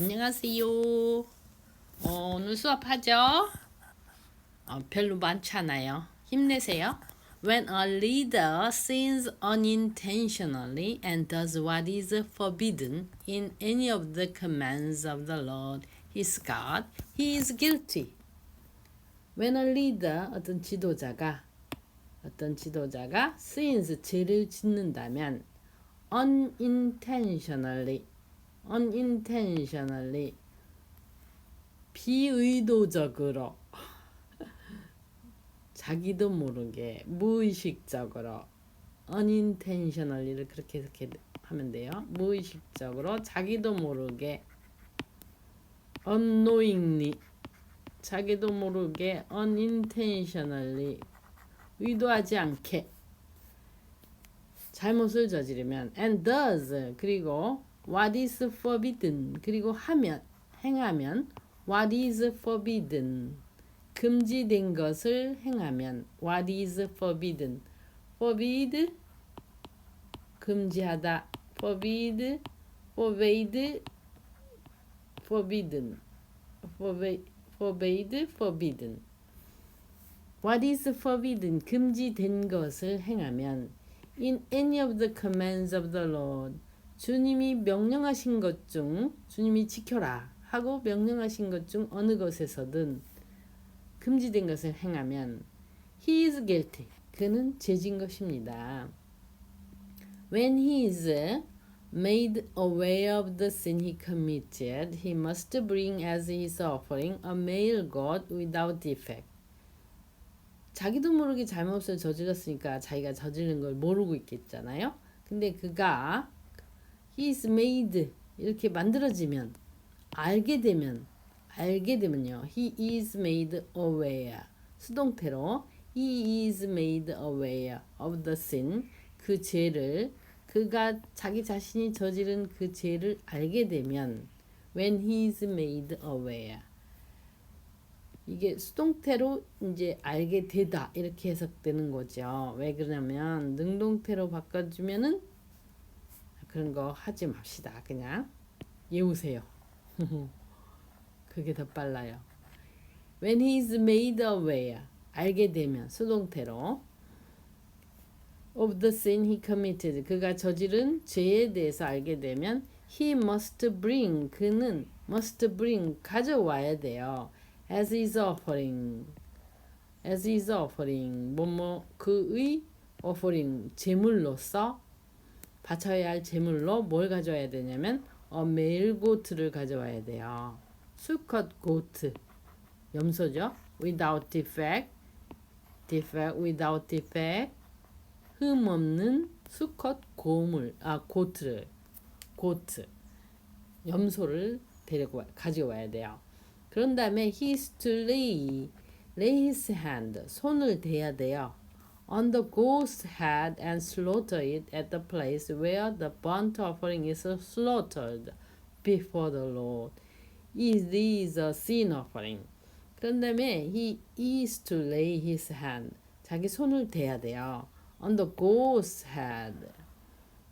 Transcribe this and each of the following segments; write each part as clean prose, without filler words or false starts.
안녕하세요. 오늘 수업하죠? 별로 많지 않아요. 힘내세요. When a leader sins unintentionally and does what is forbidden in any of the commands of the Lord his God, he is guilty. When a leader, 어떤 지도자가 sins, 죄를 짓는다면 unintentionally 비의도적으로 자기도 모르게 무의식적으로 unintentionally를 그렇게 하면 돼요. 무의식적으로 자기도 모르게 unknowingly 자기도 모르게 unintentionally 의도하지 않게 잘못을 저지르면 and does 그리고 what is forbidden 그리고 행하면 what is forbidden 금지된 것을 행하면 what is forbidden forbid 금지하다 forbid forbade forbidden forbidden what is forbidden 금지된 것을 행하면 in any of the commands of the Lord 주님이 명령하신 것 중 주님이 지켜라 하고 명령하신 것 중 어느 것에서든 금지된 것을 행하면 he is guilty 그는 죄진 것입니다. When he is made aware of the sin he committed, he must bring as his offering a male goat without defect. 자기도 모르게 잘못을 저질렀으니까 자기가 저지른 걸 모르고 있겠잖아요. 근데 그가 he is made 이렇게 만들어지면 알게 되면요. he is made aware 수동태로 he is made aware of the sin 그 죄를 그가 자기 자신이 저지른 그 죄를 알게 되면 when he is made aware 이게 수동태로 이제 알게 되다 이렇게 해석되는 거죠. 왜 그러냐면 능동태로 바꿔주면은 그런 거 하지 맙시다. 그냥 외우세요. 그게 더 빨라요. When he is made aware 알게 되면 수동태로 of the sin he committed 그가 저지른 죄에 대해서 알게 되면 he must bring 그는 must bring 가져와야 돼요. as his offering 그의 offering 제물로서 바쳐야 할 제물로 뭘 가져와야 되냐면 male goat를 가져와야 돼요. 수컷 goat 염소죠. without defect without defect 흠 없는 수컷 고트 염소를 가지고 와야 돼요. 그런 다음에 he is to lay his hand 손을 대야 돼요. on the goat's head and slaughter it at the place where the burnt offering is slaughtered before the Lord. It is a sin offering. 그런 다음에 he is to lay his hand 자기 손을 대야 돼요. on the goat's head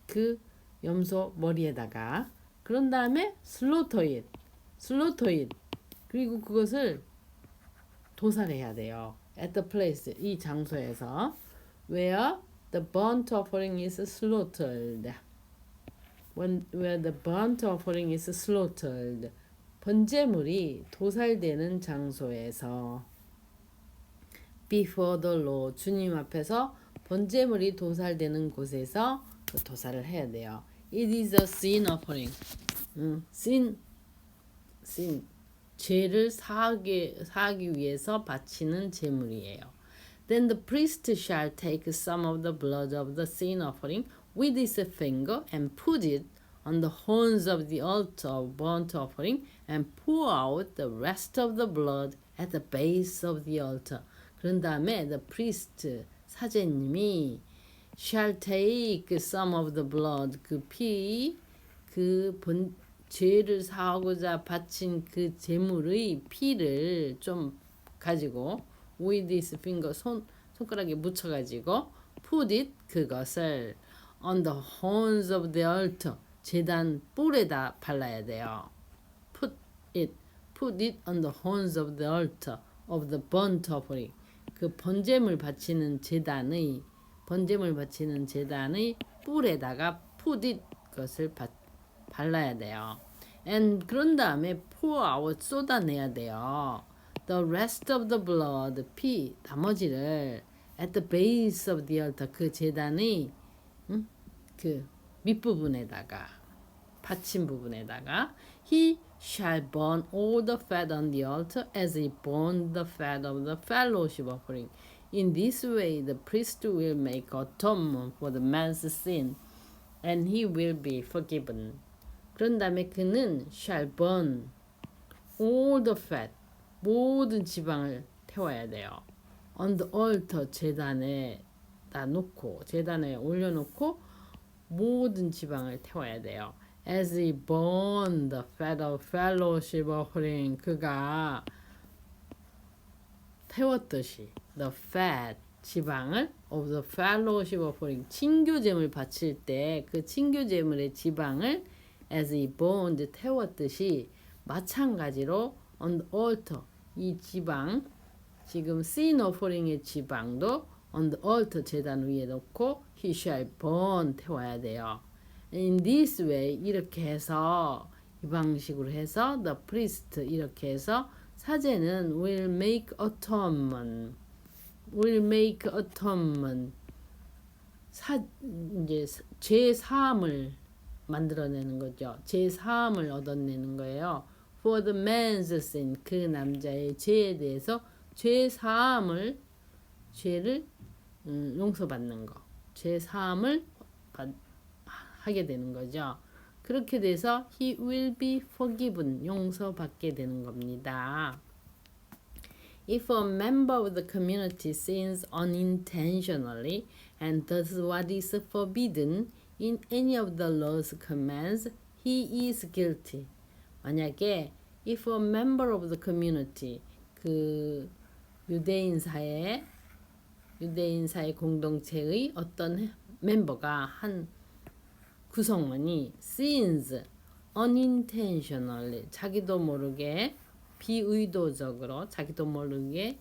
그 염소 머리에다가 그런 다음에 slaughter it 그리고 그것을 도살해야 돼요. at the place 이 장소에서 where the burnt offering is slaughtered where the burnt offering is slaughtered 번제물이 도살되는 장소에서 before the Lord 주님 앞에서 번제물이 도살되는 곳에서 그 도살을 해야 돼요. It is a sin offering. sin 죄를 사하기 위해서 바치는 제물이에요. Then the priest shall take some of the blood of the sin offering with his finger and put it on the horns of the altar of burnt offering and pour out the rest of the blood at the base of the altar. 그런 다음에 the priest 사제님이 shall take some of the blood 죄를 사하고자 바친 그 제물의 피를 좀 가지고 with his finger 손가락에 묻혀가지고 put it 그것을 on the horns of the altar 제단 뿔에다 발라야 돼요. put it on the horns of the altar of the burnt offering. 그 번제물 바치는 제단의 뿔에다가 put it 것을 발라야 돼요. And 그런 다음에 pour out 쏟아내야 돼요. The rest of the blood 피 나머지를 at the base of the altar 그 제단의 그 밑부분에다가 받침 부분에다가 he shall burn all the fat on the altar as he burned the fat of the fellowship offering. In this way the priest will make atonement for the man's sin and he will be forgiven. 그런 다음에 그는 shall burn all the fat 모든 지방을 태워야 돼요. On the altar 제단에다 놓고 제단에 올려놓고 모든 지방을 태워야 돼요. As he burned the fat of fellowship offering 그가 태웠듯이 the fat 지방을 of the fellowship offering 친교제물 바칠 때 그 친교제물의 지방을 as he burned 태웠듯이 마찬가지로 on the altar 이 지방 지금 sin offering의 지방도 on the altar 제단 위에 놓고 he shall burn 태워야 돼요. In this way 이렇게 해서 이 방식으로 해서 the priest 이렇게 해서 사제는 will make atonement 이제 죄 사함을 만들어내는 거죠. 죄 사함을 얻어내는 거예요. For the man's sin 그 남자의 죄에 대해서 죄 사함을 죄를 용서받는 거, 죄 사함을 하게 되는 거죠. 그렇게 돼서 he will be forgiven 용서받게 되는 겁니다. If a member of the community sins unintentionally and does what is forbidden in any of the law's commands, he is guilty. 만약에 if a member of the community 그 유대인 사회 공동체의 어떤 멤버가 한 구성원이 sins unintentionally 자기도 모르게 비의도적으로 자기도 모르게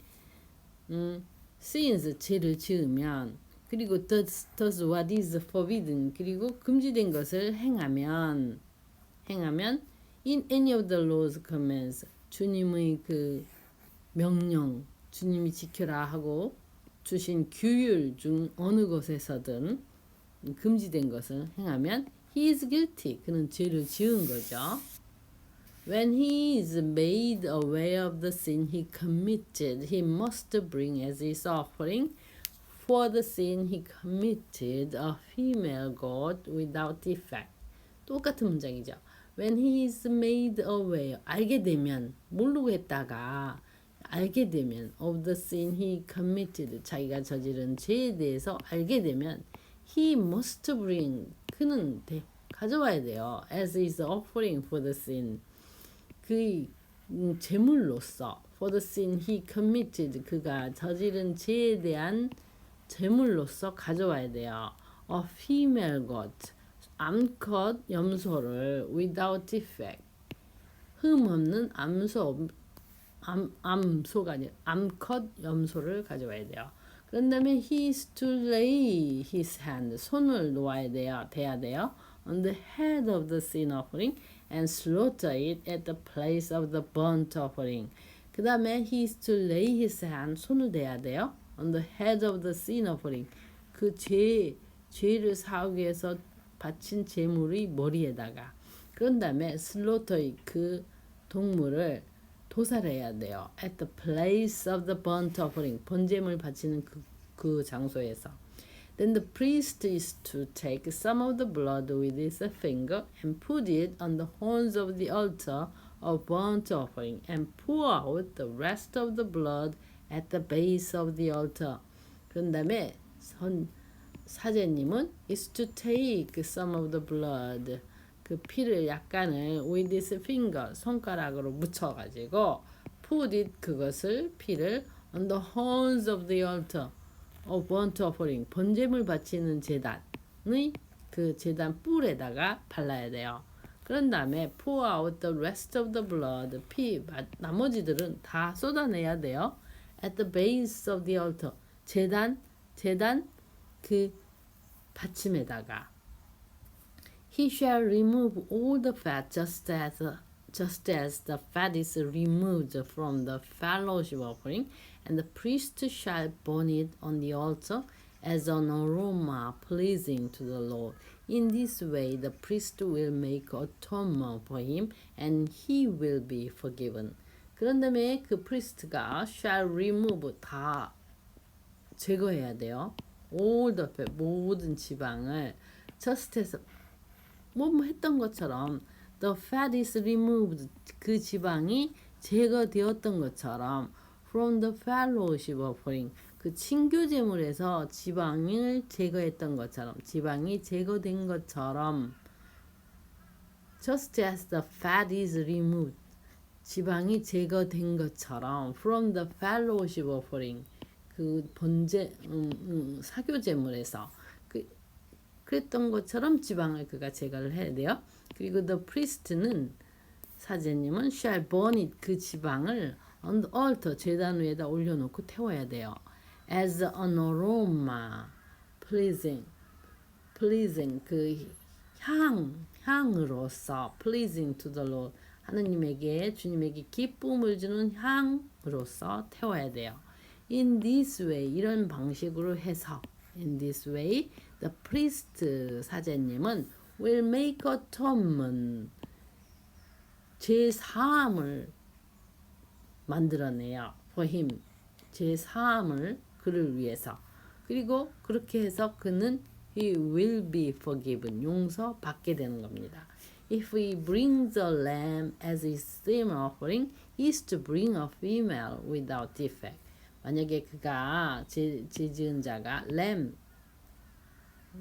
sins 죄를 지으면 그리고 does what is forbidden 그리고 금지된 것을 행하면 in any of the law's commands 주님의 그 명령 주님이 지켜라 하고 주신 규율 중 어느 것에서든 금지된 것을 행하면 he is guilty. 그는 죄를 지은 거죠. When he is made aware of the sin he committed, he must bring as his offering for the sin he committed a female goat without defect. 똑같은 문장이죠. When he is made aware, 알게 되면 모르고 했다가 알게 되면 of the sin he committed, 자기가 저지른 죄에 대해서 알게 되면 he must bring, 그는 가져와야 돼요. as his offering for the sin, 그 제물로서 for the sin he committed, 그가 저지른 죄에 대한 제물로서 가져와야 돼요. a female goat, 암컷 염소를 without defect, 흠 없는 암소가 아니라 암컷 염소를 가져와야 돼요. 그런 다음에 he is to lay his hand, 손을 놓아야 돼요. 대야 돼요. on the head of the sin offering and slaughter it at the place of the burnt offering. 그 다음에 he is to lay his hand, 손을 대야 돼요. on the head of the sin offering. 그 죄를 사하기 위해서 바친 제물의 머리에다가. 그런 다음에 slaughter 그 동물을 도살해야 돼요. at the place of the burnt offering. 번제물 바치는 그 장소에서. Then the priest is to take some of the blood with his finger and put it on the horns of the altar of burnt offering and pour out the rest of the blood at the base of the altar. 그런 다음에 사제님은 is to take some of the blood, 그 피를 약간을 with his finger, 손가락으로 묻혀가지고 put it, 그것을 피를 on the horns of the altar of burnt offering, 번제물 바치는 제단의 그 제단 뿔에다가 발라야 돼요. 그런 다음에 pour out the rest of the blood. 나머지들은 다 쏟아내야 돼요. At the base of the altar. 제단 그 받침에다가. He shall remove all the fat just as the fat is removed from the fellowship offering, and the priest shall burn it on the altar as an aroma pleasing to the Lord. In this way the priest will make atonement for him, and he will be forgiven. 그런 다음에 그 priest가 shall remove 다 제거해야 돼요. all the fat, 모든 지방을 just as 뭐 했던 것처럼 the fat is removed 그 지방이 제거되었던 것처럼 from the fellowship offering 그 친교 제물에서 지방을 제거했던 것처럼 지방이 제거된 것처럼 just as the fat is removed 지방이 제거된 것처럼 from the fellowship offering 그 번제 사교 제물에서 그랬던 것처럼 지방을 그가 제거를 해야 돼요. 그리고 the priest는 사제님은 shall burn it 그 지방을 on the altar 제단 위에다 올려놓고 태워야 돼요. As an aroma pleasing 그 향으로서 pleasing to the Lord 하느님에게 주님에게 기쁨을 주는 향으로서 태워야 돼요. In this way 이런 방식으로 해서 in this way the priest 사제님은 will make atonement 제사함을 만들어내요. for him 제사함을 그를 위해서 그리고 그렇게 해서 그는 he will be forgiven 용서받게 되는 겁니다. If he brings a lamb as his sin offering, he is to bring a female without defect. 만약에 그가 지은 자가 lamb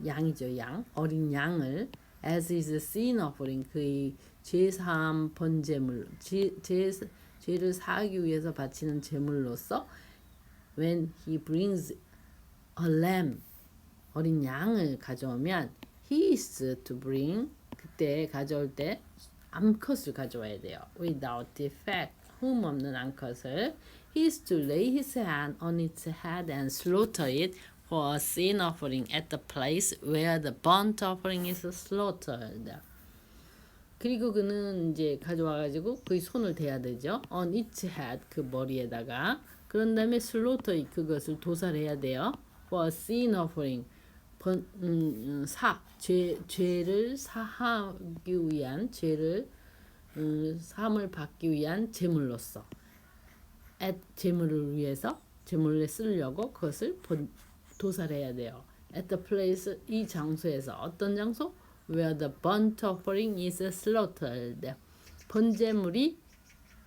양이죠 양 어린 양을 as his sin offering 그의 제사함 번제물 죄를 사하기 위해서 바치는 제물로서 when he brings a lamb 어린 양을 가져오면 he is to bring 그때 가져올 때 암컷을 가져와야 돼요. without defect 흠 없는 암컷을 he is to lay his hand on its head and slaughter it for a sin offering at the place where the burnt offering is slaughtered. 그리고 그는 이제 가져와가지고 그의 손을 대야 되죠. on its head 그 머리에다가 그런 다음에 slaughter it 그것을 도살해야 돼요. for a sin offering 죄를 사하기 위한 죄를 사함을 받기 위한 제물로서 제물을 위해서 제물에 쓰려고 그것을 도살해야 돼요. At the place 이 장소에서 어떤 장소? Where the burnt offering is slaughtered. 번제물이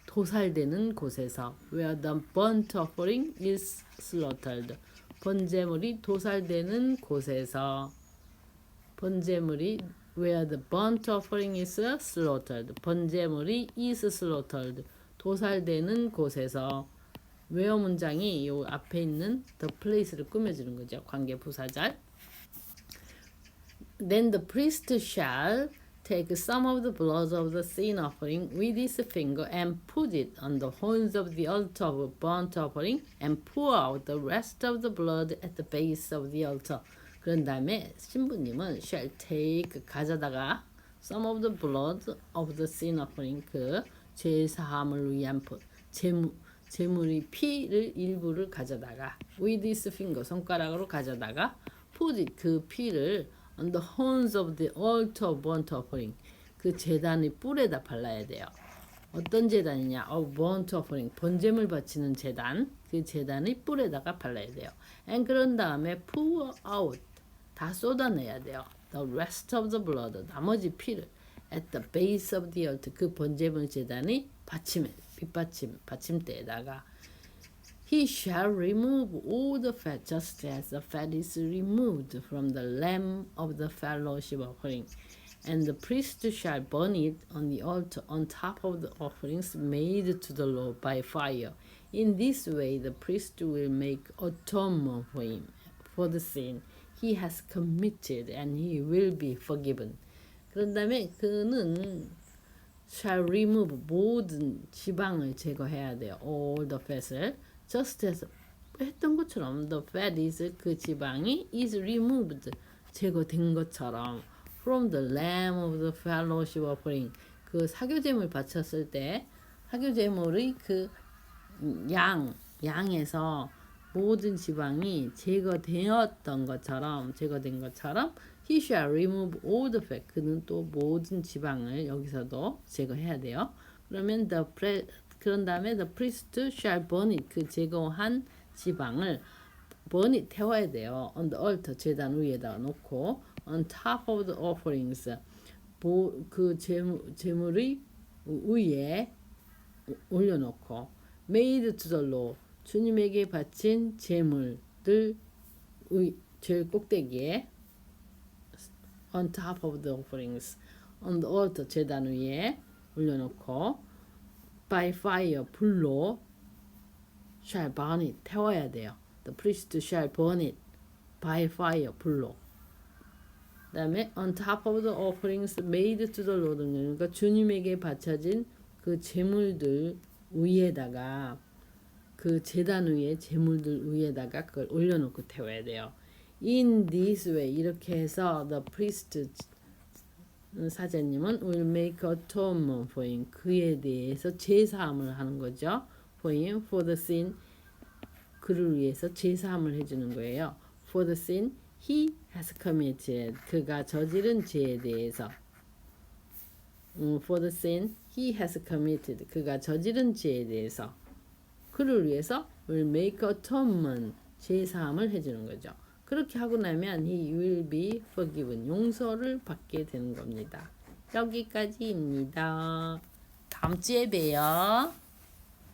도살되는 곳에서 Where the burnt offering is slaughtered. 번제물이 도살되는 곳에서 번제물이 Where the burnt offering is slaughtered. 번제물이 is slaughtered. 도살되는 곳에서 where 문장이 이 앞에 있는 the place를 꾸며주는 거죠. 관계 부사절. Then the priest shall take some of the blood of the sin offering with his finger and put it on the horns of the altar of burnt offering and pour out the rest of the blood at the base of the altar. 그런 다음에 신부님은 shall take 가져다가 some of the blood of the sin offering 그 죄사함을 위한 제물이 피를 일부를 가져다가 with his finger 손가락으로 가져다가 put it 그 피를 on the horns of the altar of burnt offering 그 제단의 뿔에다 발라야 돼요. 어떤 제단이냐? burnt offering 번제물 바치는 제단 그 제단의 뿔에다가 발라야 돼요. and 그런 다음에 pour out 다 쏟아내야 돼요. the rest of the blood 나머지 피를 at the base of the altar 그 번제물 제단의 받침대에다가 He shall remove all the fat just as the fat is removed from the lamb of the fellowship offering, and the priest shall burn it on the altar on top of the offerings made to the Lord by fire. In this way the priest will make atonement for him for the sin he has committed, and he will be forgiven. 그런 다음에 그는 shall remove 모든 지방을 제거해야 돼요. all the fat을 just as 했던 것처럼 the fat is 그 지방이 is removed 제거된 것처럼 from the lamb of the fellowship offering 그 사교제물 바쳤을 때 사교제물의 그 양에서 모든 지방이 제거된 것처럼 he shall remove all the fat 그는 또 모든 지방을 여기서도 제거해야 돼요. 그러면 그런 다음에 the priest shall burn it 그 제거한 지방을 burn it 태워야 돼요. on the altar 제단 위에다가 놓고 on top of the offerings 그 제물의 위에 올려놓고 made to the Lord 주님에게 바친 제물들 제일 꼭대기에 on top of the offerings on the altar 제단 위에 올려놓고 by fire 불로 shall burn it 태워야 돼요. The priest shall burn it by fire 불로. 그다음에 on top of the offerings made to the Lord 그러니까 주님에게 바쳐진 그 제물들 위에다가 그 제단 위에 제물들 위에다가 그걸 올려놓고 태워야 돼요. In this way 이렇게 해서 the priest 사제님은 will make atonement for him 그에 대해서 제사함을 하는 거죠. For him for the sin 그를 위해서 제사함을 해주는 거예요. For the sin he has committed 그가 저지른 죄에 대해서 for the sin he has committed 그가 저지른 죄에 대해서 그를 위해서 will make atonement 제사함을 해주는 거죠. 그렇게 하고 나면 he will be forgiven 용서를 받게 되는 겁니다. 여기까지입니다. 다음 주에 봬요.